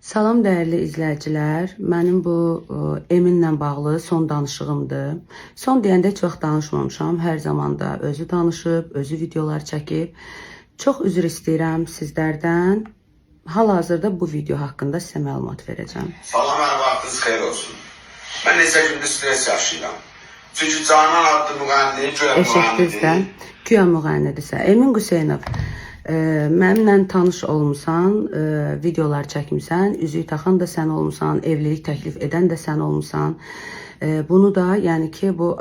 Salam dəyərli izləyicilər. Mənim bu Eminlə bağlı son danışığımdır. Son deyəndə heç vaxt danışmamışam. Hər zaman da özü danışıb, özü videolar çəkib. Çox üzr istəyirəm sizlərdən. Hal-hazırda bu video haqqında sizə məlumat verəcəm. Salam, hər vaxtınız xeyir olsun. Mən neçə gündür stres yaşayıram. Çünki Canan adlı müğənni, güya Eşitdinizdə, güya müğənnidirsə. Emin Qüseynov, mənimlə tanış olmusan, videolar çəkmisən, üzük taxan da sən olmusan, evlilik təklif edən də sən olmusan. Bunu da, yəni ki, bu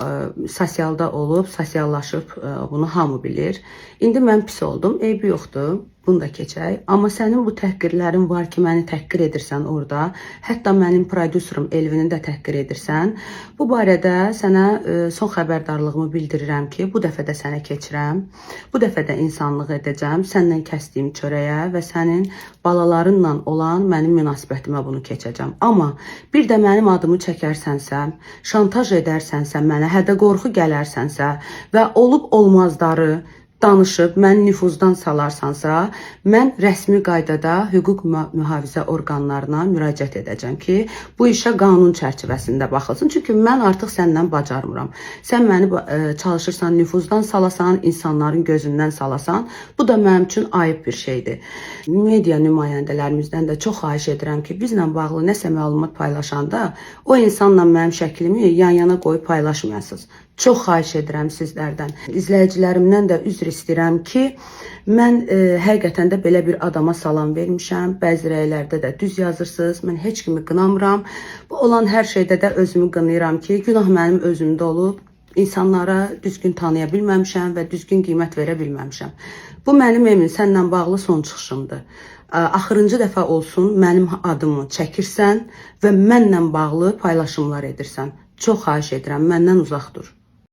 sosialda olub, sosiallaşıb, bunu hamı bilir. İndi mən pis oldum, eybi yoxdur, bunu da keçək. Amma sənin bu təhqirlərin var ki, məni təhqir edirsən orada. Hətta mənim prodüserim Elvini də təhqir edirsən. Bu barədə sənə son xəbərdarlığımı bildirirəm ki, bu dəfə də sənə keçirəm. Bu dəfə də insanlıq edəcəm. Səndən kəsdiyim çörəyə və sənin balalarınla olan mənim münasibətimə bunu keçəcəm. Amma bir də mənim adımı çəkərsənsə, şantaj edərsənsə mənə, hədə qorxu gələrsənsə və olub-olmazları danışıb məni nüfuzdan salarsansa, mən rəsmi qaydada hüquq mühafizə orqanlarına müraciət edəcəm ki, bu işə qanun çərçivəsində baxılsın. Çünki mən artıq səndən bacarmıram. Sən məni çalışırsan nüfuzdan salasan, insanların gözündən salasan. Bu da mənim üçün ayıb bir şeydir. Media nümayəndələrimizdən də çox xahiş edirəm ki, bizlə bağlı nəsə məlumat paylaşanda o insanla mənim şəklimi yan-yana qoyub paylaşmayasınız. Çox xahiş edirəm sizlərdən. İzləyicilərimdən də üzr istəyirəm ki, mən həqiqətən də belə bir adama salam vermişəm. Bəzi rəylərdə də düz yazırsınız. Mən heç kimi qınamıram. Bu olan hər şeydə də özümü qınayıram ki, günah mənim özümdə olub. İnsanlara düzgün tanıya bilməmişəm və düzgün qiymət verə bilməmişəm. Bu mənim Emin səndən bağlı son çıxışımdır. Axırıncı dəfə olsun mənim adımı çəkirsən və mənlə bağlı paylaşımlar edirsən. Çox xahiş edirəm, məndən uzaq dur.